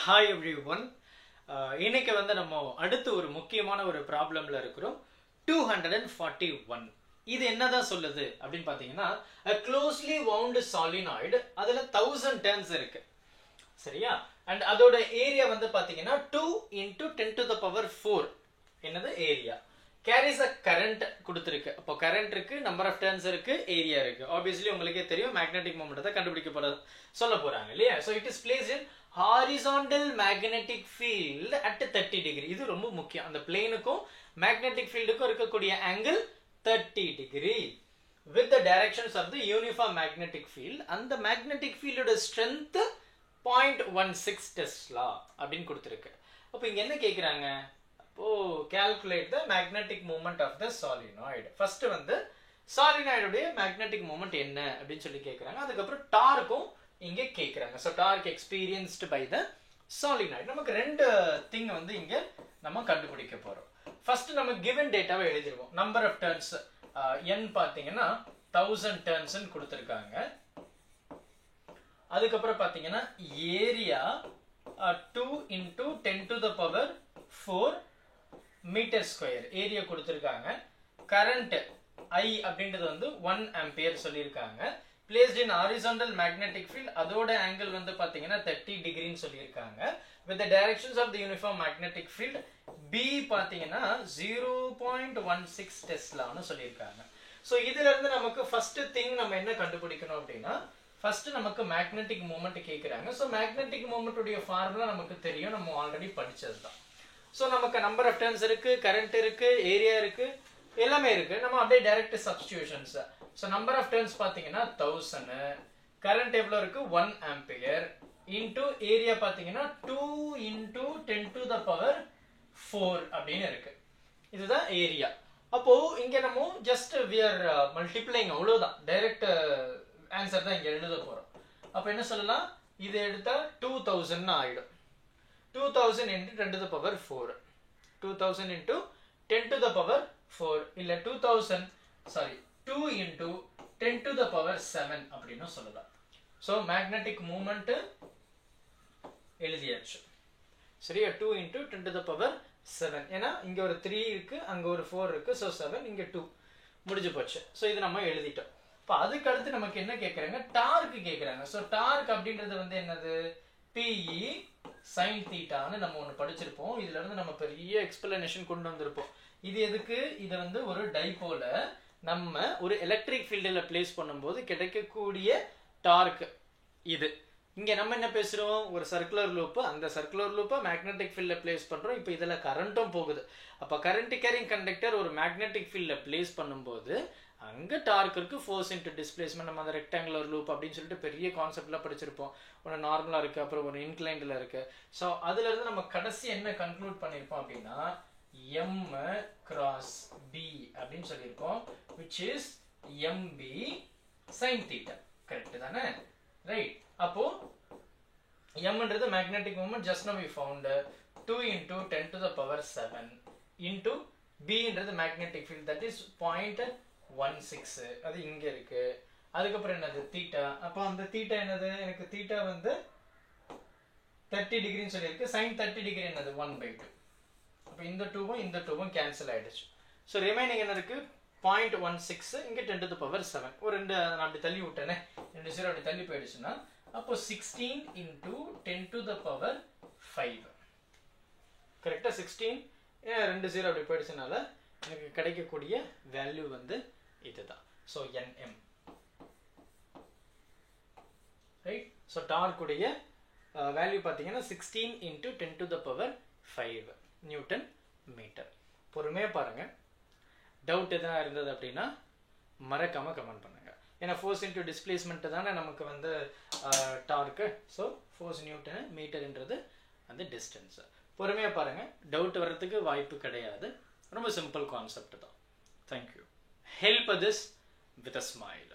Hi everyone. இன்னைக்கு வந்து நம்ம அடுத்து ஒரு முக்கியமான ஒரு ப்ராப்ளம்ல இருக்கிறோம். 241. இது என்னதான் சொல்லுது அப்படின்னு பாத்தீங்கன்னா a closely wound solenoid அதுல 1000 turns இருக்கு. சரியா? and அதோட ஏரியா வந்து பாத்தீங்கன்னா 2 into 10 to the power 4 என்னது ஏரியா carries a current கொடுத்திருக்கு. அப்போ current இருக்கு, number of turns இருக்கு, ஏரியா இருக்கு. obviously உங்களுக்கே தெரியும் magnetic moment தான் கண்டுபிடிக்க போறது சொல்ல போறாங்க இல்லையா? so it is placed in horizontal magnetic field at 30 degree. இது ரொம்ப முக்கியம். அந்த பிளேனுக்கும் magnetic fieldக்கும் இருக்கக்கூடிய angle 30 degree with the directions of the uniform magnetic field. அந்த magnetic field ஓட strength 0.16 Tesla அப்படின்னு கொடுத்திருக்கு. அப்போ இங்க என்ன கேக்குறாங்க? அப்போ calculate the magnetic moment of the solenoid. first வந்து solenoid உடைய magnetic moment என்ன அப்படின்னு சொல்லி கேக்குறாங்க. அதுக்கு அப்புறம் டார்க்கும் இங்க கேக்குறாங்க. so torque experienced by the solenoid. நமக்கு ரெண்டு thing வந்து இங்க நம்ம கண்டுபிடிக்க போறோம். first நம்ம given dataவை எழுதிடுவோம். number of turns n பாத்தீங்கன்னா 1000 turns ன்னு கொடுத்திருக்காங்க. அதுக்கு அப்புறம் பாத்தீங்கன்னா area 2 into 10 to the power 4 meter square area கொடுத்திருக்காங்க. current I அப்படின்றது வந்து 1 ampere சொல்லியிருக்காங்க. placed in horizontal magnetic field அதோட angle வந்து பாத்தீங்கன்னா 30 degree ன்னு சொல்லியிருக்காங்க. with the directions of the uniform magnetic field B பாத்தீங்கன்னா 0.16 Tesla ன்னு சொல்லியிருக்காங்க. so இதுல இருந்து நமக்கு first thing நம்ம என்ன கண்டுபிடிக்கணும் அப்படின்னா first நமக்கு magnetic moment கேக்குறாங்க. so magnetic moment உடைய ஃபார்முலா நமக்கு தெரியும், நம்ம ஆல்ரெடி படிச்சதுதான். so நமக்கு number of turns இருக்கு, current இருக்கு, ஏரியா இருக்கு, எல்லாமே இருக்கு. நம்ம அப்படியே direct substitutions. so number of turns பாத்தீங்கன்னா 1000, current எவ்வளவு இருக்கு 1 ampere into area பாத்தீங்கன்னா 2 into 10 to the power 4 அப்படின்னு இருக்கு. இதுதான் ஏரியா. அப்போ இங்க நம்ம just we are multiplying அவ்வளவுதான். டைரக்ட் ஆன்சர் தான் இங்க எழுத போறோம். அப்ப என்ன சொல்லலாம்? இது எடுத்தா 2000 ன்னு ஆயிடும். 2000 into 10 to the power 4. 2000 into 10 to the power 4 இல்ல 2000 sorry 2 into 10 to the power 7 அப்படின்னு சொல்லலாம். so magnetic moment எழுதியாச்சு. சரியா? 2 into 10 to the power 7. ஏன்னா இங்க ஒரு 3 இருக்கு, அங்க ஒரு 4 இருக்கு. so 7 இங்க 2 முடிஞ்சு போச்சு. so இது நம்ம எழுதிட்டோம். அப்ப அதுக்கு அடுத்து நமக்கு என்ன கேக்குறாங்க? டார்க் கேக்குறாங்க. so டார்க் அப்படின்றது வந்து என்னது? PE sin thetaன்னு நம்ம ஒன்னு படிச்சிருப்போம். இதுல இருந்து நம்ம பெரிய எக்ஸ்பிளனேஷன் கொண்டு வந்திருப்போம். இது எதுக்கு? இது வந்து ஒரு டைபோல நம்ம ஒரு எலக்ட்ரிக் ஃபீல்டில் பிளேஸ் பண்ணும்போது கிடைக்கக்கூடிய டார்க் இது. இங்க நம்ம என்ன பேசுறோம்? ஒரு சர்க்குலர் லூப். அந்த சர்க்குலர் லூப்பை மேக்னெட்டிக் ஃபீல்டில் பிளேஸ் பண்றோம். இப்போ இதுல கரண்ட்டும் போகுது. அப்ப கரண்ட் கேரிங் கண்டக்டர் ஒரு மேக்னெட்டிக் ஃபீல்டில் பிளேஸ் பண்ணும்போது அங்க டார்க் இருக்கு, ஃபோர்ஸ் இன்டு டிஸ்பிளேஸ்மென்ட். நம்ம அந்த ரெக்டாங்குலர் லூப் அப்படின்னு சொல்லிட்டு பெரிய கான்செப்ட்லாம் படிச்சிருப்போம். ஒன்று நார்மலா இருக்கு, அப்புறம் ஒரு இன்க்ளைன்ட்ல இருக்கு. ஸோ அதுல இருந்து நம்ம கடைசி என்ன கன்க்ளூட் பண்ணிருப்போம் அப்படின்னா M cross B அப்படின்னு சொல்லியிருக்கோம், which is MB sin theta. Correct தானே? ரைட். அப்போ Mன்றது magnetic moment, just now we found 2 into 10 to the power 7 into B ன்றது magnetic field, that is 0.16. அது இங்க இருக்கு. அதுக்கப்புறம் என்னது? தீட்டா. அப்போ அந்த தீட்டா என்னது? எனக்கு தீட்டா வந்து 30 டிகிரின்னு சொல்லியிருக்கு. sin 30 டிகிரி என்னது? 1/2. அப்போ இந்த 2வும் இந்த 2வும் கேன்சல் ஆயிடுச்சு. ஸோ ரிமைனிங் என்ன இருக்கு? 0.16 இங்கே 10 to the power 7. ஒரு ரெண்டு நான் அப்படி தள்ளி விட்டேனே, 2 0 அப்படி தள்ளி போயிடுச்சுன்னா அப்போ 16 into 10 to the power 5. கரெக்டா? 16 2 0 அப்படி போயிடுச்சுனால எனக்கு கிடைக்கக்கூடிய வேல்யூ வந்து இதுதான். So NM. Right. So torque உடைய வேல்யூ பார்த்தீங்கன்னா 16 into 10 to the power 5 newton meter. பொறுமையா பாருங்க. டவுட் எதனா இருந்தது அப்படின்னா மறக்காம கமெண்ட் பண்ணுங்க. ஏன்னா ஃபோர்ஸ் இன்டு டிஸ்பிளேஸ்மெண்ட் தானே நமக்கு வந்து டார்க்கு. ஸோ ஃபோர்ஸ் நியூட்டன், மீட்டர்ன்றது அந்த டிஸ்டன்ஸ். பொறுமையா பாருங்க, டவுட் வர்றதுக்கு வாய்ப்பு கிடையாது. ரொம்ப சிம்பிள் கான்செப்ட் தான். Thank you. Help this with a smile.